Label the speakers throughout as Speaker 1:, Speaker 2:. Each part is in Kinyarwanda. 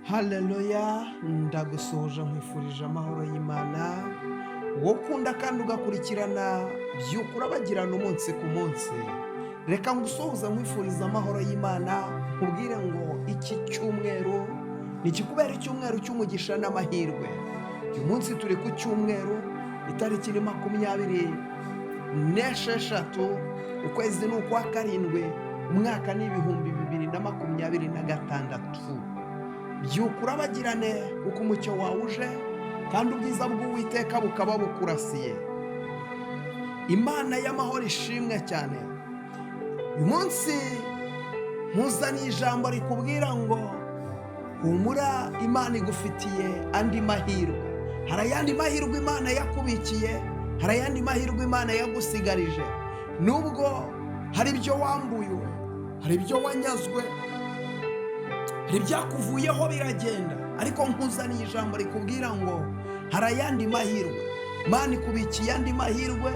Speaker 1: Haleluya, ndagusohoje nkwifurije amahoro y'Imana, wowe ukunda kandi ugakurikirana by'ukuri abagirana umunsi ku munsi. Reka ngusohoze nkwifuriza amahoro y'Imana, nkubwire ngo iki cyumweru ni ikikubera icyumweru cy'umugisha n'amahirwe. Uyu munsi turi ku cyumweru, itariki ni 26 ukwezi ni ukwa karindwi, umwaka ni 2026. by'ukuri abagirane uko umucyo wawe uje kandi ubwiza bw'Uwiteka bukaba bukurasiye. Imana y'amahoro ishimwe cyane. Uyu munsi nkuzaniye ijambo rikubwira ngo humura, Imana igufitiye andi mahirwe. Hari ayandi mahirwe Imana yakubikiye, hari ayandi mahirwe Imana yagusigarije. Nubwo hari ibyo wambuye, hari ibyo wanyazwe, hari ibyakuvuyeho biragenda, ariko nkuzaniye ijambo rikubwira ngo hari ayandi mahirwe. Imana ikubikiye andi mahirwe.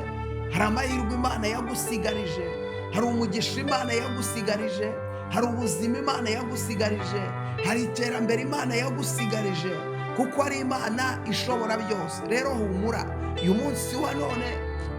Speaker 1: Hari amahirwe Imana yagusigarije, hari umugisha Imana yagusigarije, hari ubuzima Imana yagusigarije, hari iterambere Imana yagusigarije, kuko ari Imana ishobora byose. Rero humura, uyu munsi wa none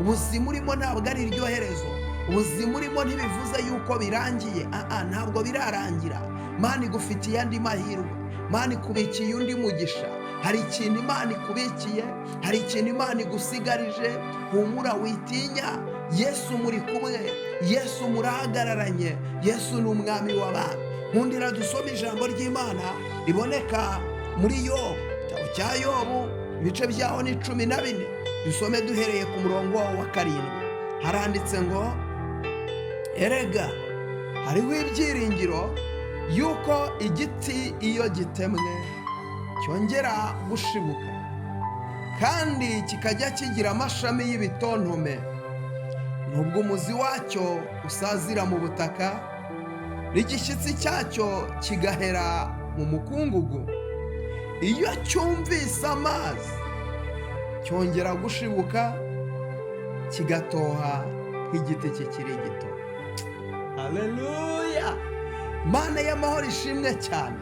Speaker 1: ubuzima urimo ntabwo ari iryo herezo. Ubuzima urimo ntibivuze yuko birangiye, ntabwo birarangira. Imana igufitiye andi mahirwe, Imana ikubikiye undi mugisha. Hari ikintu Imana ikubikiye, hari ikintu Imana igusigarije. Humura, witinya, Yesu muri kumwe, Yesu murahagararanye, Yesu ni umwami w'abami. Nkundira dusome ijambo ry'Imana riboneka muri Yobu, igitabo cya Yobu, ibice byaho ni 14. Dusome duhereye ku murongo wa 7. Haranditse ngo, erega hariho ibyiringiro yuko igiti iyo gitemwe cyongera gushibuka, kandi kikajya kigira amashami y'ibitontome, nubwo umuzi wacyo usazira mu butaka, n'igishyitsi cyacyo kigahera mu mukungugu. Iyo cyumvise amazi cyongera gushibuka, kigatoha nk'igiti kikiri gito. Haleluya! Mana y'amahoro ishimwe cyane.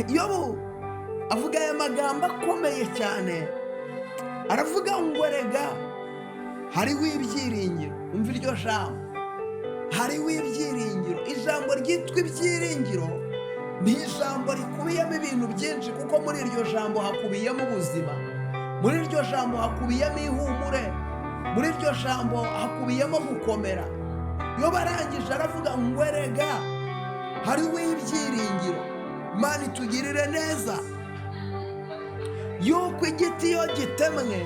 Speaker 1: Yobu avuga aya magambo akomeye cyane, aravuga ngo erega hariho ibyiringiro. Umva iryo jambo, hariho ibyiringiro. Ijambo ryitwa ibyiringiro ni ijambo rikubiyemo ibintu byinshi, kuko muri iryo jambo hakubiyemo ubuzima, muri iryo jambo hakubiyemo ihumure, muri iryo jambo hakubiyemo gukomera. Iyo barangije aravuga ngo erega hariho ibyiringiro. Imana itugirire neza yuko igiti iyo gitemwe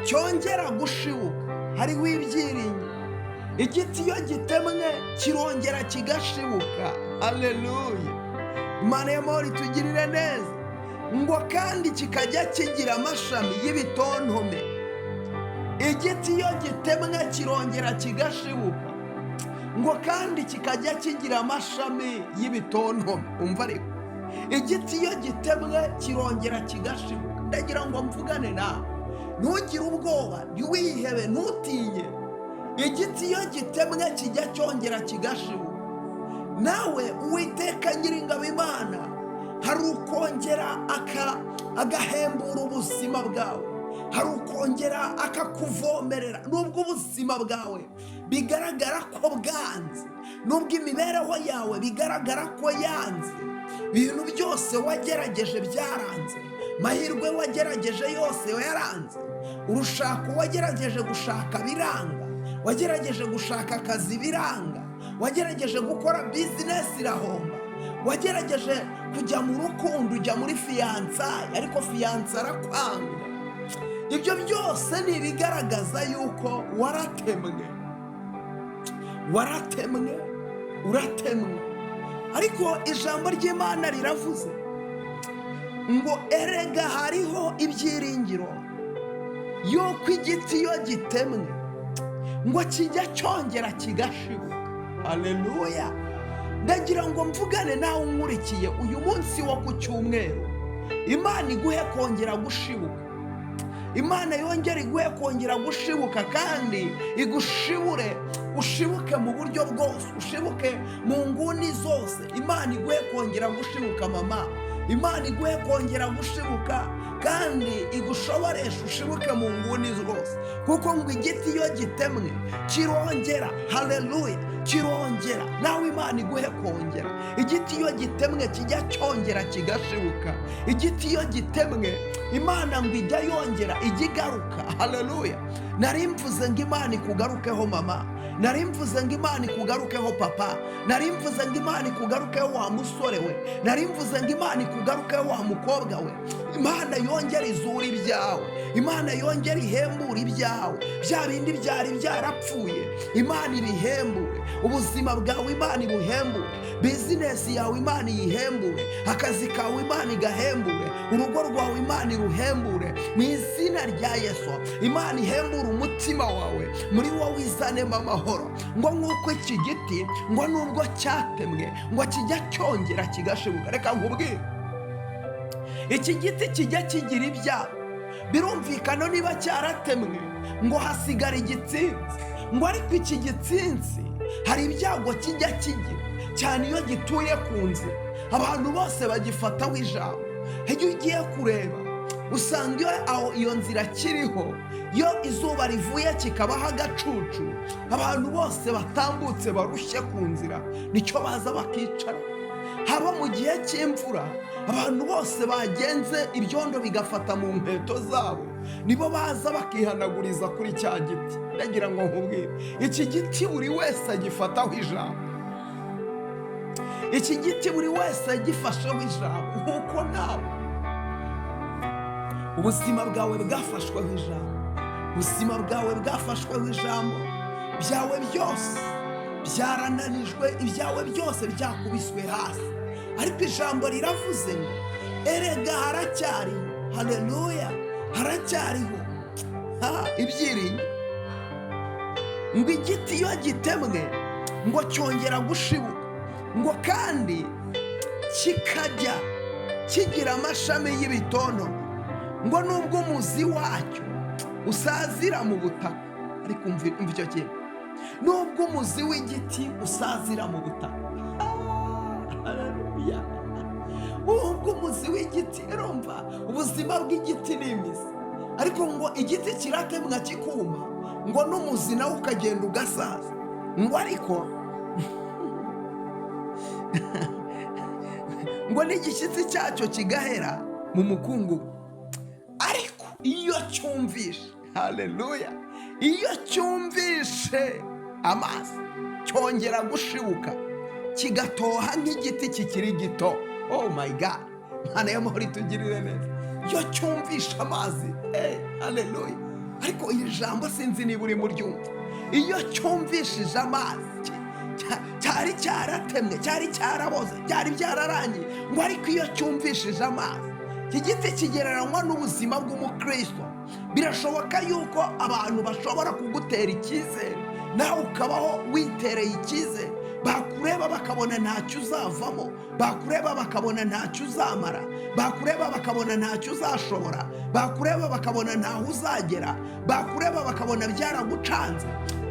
Speaker 1: cyongera gushibuka. Hariho ibyiringiro, igiti iyo gitemwe kirongera kigashibuka. Haleluya! Imana y'amahoro itugirire neza. Ngo kandi kikajya kigira amashami y'ibitontome. Igiti iyo gitemwe kirongera kigashibuka, ngo kandi kikajya kigira amashami y'ibitontome. Umva ariko, igiti iyo gitemwe kirongera kigashibuka. Ndagira ngo mvugane nawe, ntugire ubwoba, ntiwihebe, ntutinye. Igiti iyo gitemwe kijya cyongera kigashibuka. Nawe Uwiteka Nyiringabo Imana hari ukongera agahembura ubuzima bwawe, hari ukongera akakuvomerera. Nubwo ubuzima bwawe bigaragara ko bwanze, nubwo imibereho yawe bigaragara ko yanze, ibintu byose wagerageje byaranze, mahirwe wagerageje yose yaranze, urushako wagerageje gushaka biranga, wagerageje gushaka akazi biranga, wagerageje gukora bizinesi irahomba, wagerageje kujya mu rukundo, ujya muri fiyansaye ariko fiyansa arakwanga. Ibyo byose ni ibigaragaza yuko waratemwe, uratemwe. Ariko ijambo ry'Imana riravuze ngo erega hariho ibyiringiro yuko igiti iyo gitemwe ngo kijya cyongera kigashibuka. Haleluya! Ndagira ngo mvugane nawe unkurikiye uyu munsi wo ku cyumweru. Imana iguhe kongera gushibuka, Imana yongera iguhe kongera gushibuka, kandi igushibure ushibuke mu buryo bwose, ushibuke mu nguni zose. Imana iguhe kongera gushibuka mama, Imana iguhe kongera gushibuka kandi igushoboresha ushibuke mu nguni zose, kuko ngo igiti iyo gitemwe kirongera. Haleluya, kirongera. Nawe Imana iguhe kongera. Igiti iyo gitemwe kijya cyongera kigashibuka. Igiti iyo gitemwe Imana ngo ijya yongera ijya igaruka. Haleluya. Nari mvuze ngo Imana ikugarukeho mama, nari mvuze ngo Imana ikugarukeho papa, nari mvuze ngo Imana ikugarukeho wa musore we, nari mvuze ngo Imana ikugarukeho wa mukobwa we. Imana yongera izura ibyawe, Imana yongera ihembura ibyawe, bya bindi byari byarapfuye Imana ibihembure, ubuzima bwawe Imana ibuhembure, bizinesi yawe Imana iyihembure, akazi kawe Imana igahembure, urugo rwawe Imana iruhembure mu izina rya Yesu. Imana ihembure umutima wawe, muri wowe izanemo amahoro. Ngo nk'uko iki giti ngo nubwo cyatemwe ngo kijya cyongera kigashibuka. Reka nkubwire, iki giti kijya kigira ibyago. Birumvikana niba cyaratemwe ngo hasigara igitsinzi, ngo ariko iki gitsinzi hari ibyago kijya kigira cyane iyo gituye ku nzira. Abantu bose bagifataho ijambo. Iyo ugiye kureba usanga iyo nzira kiriho, iyo izuba rivuye kikabaho agacucu, abantu bose batambutse barushye ku nzira nicyo baza bakicara. Haba mu gihe cy'imvura, abantu bose bagenze ibyondo bigafata mu nkweto zabo, nibo baza bakihanaguriza kuri cya giti. Ndagira ngo nkubwire, iki giti buri wese agifataho ijambo. Iki giti buri wese agifasheho ijambo, nk'uko nawe ubuzima bwawe bwafashweho ijambo, ubuzima bwawe bwafashweho ijambo, byawe byose byarananijwe, ibyawe byose byakubiswe hasi, ariko ijambo riravuze ngo erega haracyariho. Haleluya, haracyariho ibyiringiro. Ngo igiti iyo gitemwe ngo cyongera gushibuka, ngo kandi kikajya kigira amashami y'ibitontome, ngo nubwo umuzi wacyo usazira mu butaka. Ariko umva icyo kintu, nubwo umuzi w'igiti usazira mu butaka. Haleluya. Nubwo umuzi w'igiti, urumva ubuzima bw'igiti ni imizi, ariko ngo igiti kiratemwa kikuma, ngo n'umuzi nawe ukagenda ugasaza, ngo ariko ngo n'igishyitsi cyacyo kigahera mu mukungugu. Ariko iyo cyumvishe, haleluya, iyo cyumvishe amazi cyongera gushibuka kigatoha nk'igiti kikiri gito. Oh my God, Mana y'amahoro itugirire neza. Iyo cyumvishe amazi, haleluya. Ariko iri jambo sinzi niba uri muryumva. Iyo cyumvishije amazi, cyari cyaratemwe, cyari cyaraboze, cyari byararangiye, ngo ariko iyo cyumvishije amazi, iki giti kigereranywa n'ubuzima bw'umukristo. Birashoboka yuko abantu bashobora kugutera icyizere, nawe ukabaho witereye icyizere. Bakureba bakabona ntacyo uzavamo, bakureba bakabona ntacyo uzamara, bakureba bakabona ntacyo uzashobora, bakureba bakabona ntaho uzagera, bakureba bakabona byaragucanze.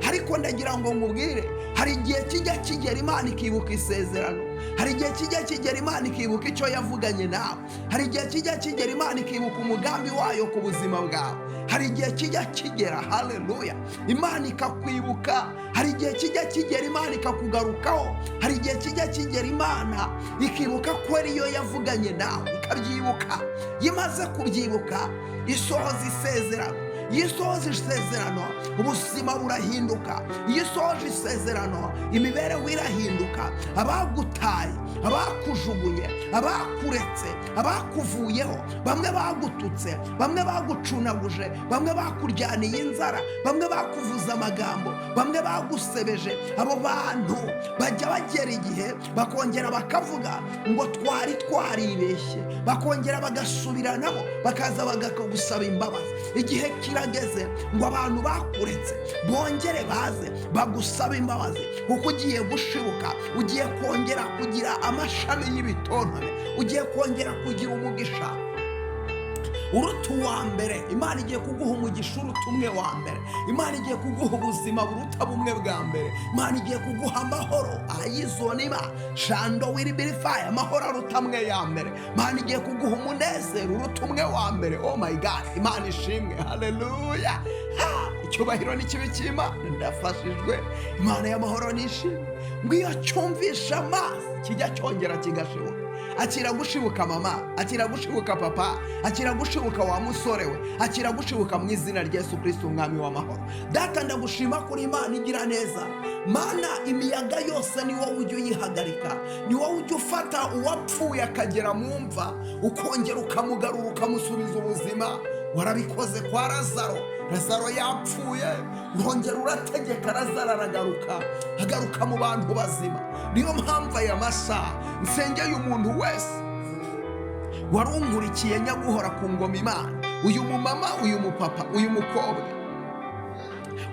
Speaker 1: Ariko ndagira ngo nkubwire, hari igihe kijya kigera Imana ikibuka isezerano, hari igihe kijya kigera Imana ikibuka icyo yavuganye nawe, hari igihe kijya kigera Imana ikibuka umugambi wayo ku buzima bwawe, hari igihe kijya kigera, haleluya, Imana ikakwibuka, hari igihe kijya kigera Imana ikakugarukaho, hari igihe kijya kigera Imana ikibuka ko ariyo yavuganye nawe, ikabyibuka. Yimaze kubyibuka isohoza isezerano. Iyo isohoje isezerano ubuzima burahinduka. Iyo isohoje isezerano imibereho irahinduka. Abagutaye, abakujugunye, abakuretse, abakuvuyeho, bamwe bagututse, bamwe bagucunaguje, bamwe bakuryaniye inzara, bamwe bakuvuza amagambo, bamwe bagusebeje, abo bantu bajya bagera igihe bakongera bakavuga ngo twari twaribeshye, bakongera bagasubiranamo, bakaza bakagusaba imbabazi. Igihe kirageze ngo abantu bakuretse bongere baze bagusaba imbabazi, kuko ugiye gushibuka, ugiye kongera kugira amashami y'ibitontome, ugiye kongera kugira umugisha, uruta uwa mbere. Imana igiye kuguha umugisha uruta umwe wa mbere. Imana igiye kuguha ubuzima buruta bumwe bwa mbere. Imana igiye kuguha amahoro ayizoniba shando wiribirifaya, amahoro aruta amwe ya mbere. Imana igiye kuguha umunezero uruta umwe wa mbere. Oh my God, Imana ishimwe. Haleluya. Icyubahiro n'ikibi cy'Imana. Ndafashijwe. Imana y'amahoro nishimwe. Ngiyo cyumvisha amazi kijya cyongera kigashibuka. Akira gushibuka mama, akira gushibuka papa, akira gushibuka wa musore we, akira gushibuka mu izina rya Yesu Kristo umwami w'amahoro. Data ndagushima kuri Imana igira neza. Mana, imiyaga yose ni wowe ujya uyihagarika, ni wowe ujya ufata uwapfuye akagera mu mva ukongera ukamugarura ukamusubiza ubuzima. Warabikoze kwa Lazaro. Lazaro yapfuye, urongera urategeka Lazaro aragaruka, agaruka mu bantu bazima. Niyo mpamvu aya masaha nsengeye umuntu wese warungurikiye nyaguhora ku ngoma Imana, uyu mumama, uyu mupapa, uyu mukobwa,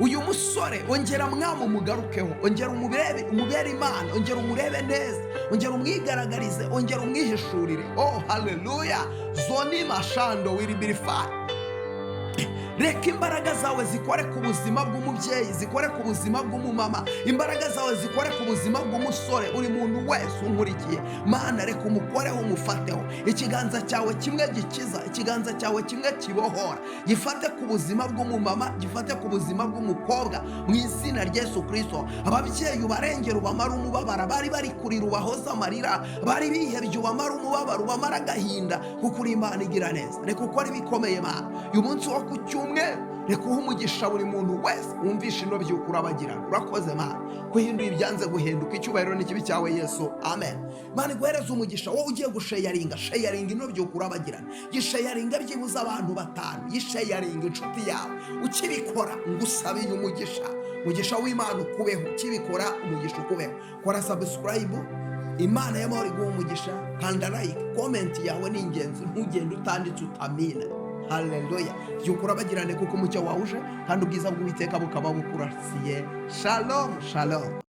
Speaker 1: uyu musore, ongera mwami umugarukeho, ongera umubere Imana, ongera umurebe neza, ongera umwigaragarize, ongera umwihishurire. Oh haleluya. Zoni mashando wiribirifaya. Reka imbaraga zawe zikore ku buzima bw'umubyeyi, zikore ku buzima bw'umumama, imbaraga zawe zikore ku buzima bw'umusore, buri muntu wese unkurikiye. Mana, reka umukoreho umufateho. Ikiganza cyawe kimwe gikiza, ikiganza cyawe kimwe kibohora, gifate ku buzima bw'umumama, gifate ku buzima bw'umukobwa mu izina rya Yesu Kristo. Ababyeyi ubarengera, ubamara umubabaro, bari bari kurira ubahoza amarira, bari bihebye ubamara umubabaro, ubamara agahinda, kuko uri Imana igira neza. Reka ukore ibikomeye Mana uyu munsi wo ku cyumweru. Reka uha umugisha buri muntu wese wumvisha ino by'ukuri abagirana. Urakoze Mana guhindura ibyanze guhinduka. Icyubahiro n'ikibi cyawe Yesu, amen. Mana iguhereze umugisha wowe ugiye gusheyaringa ino by'ukuri abagirana. Gisheyaringa byibuze abantu 5, yisheyaringa inshuti yawe. Ukibikora ngusabiye umugisha w'Imana ukubeho. Ukibikora umugisha ukubeho. Kora subscribe. Imana y'amahoro iguha umugisha. Kanda like, comment yawe ni ingenzi. Ntugende utanditse utamina. Haleluya. Byukura bagirane kuko umucyo wawuje kandi ubwiza bw'Uwiteka bukaba bukurasiye. Shalom, shalom.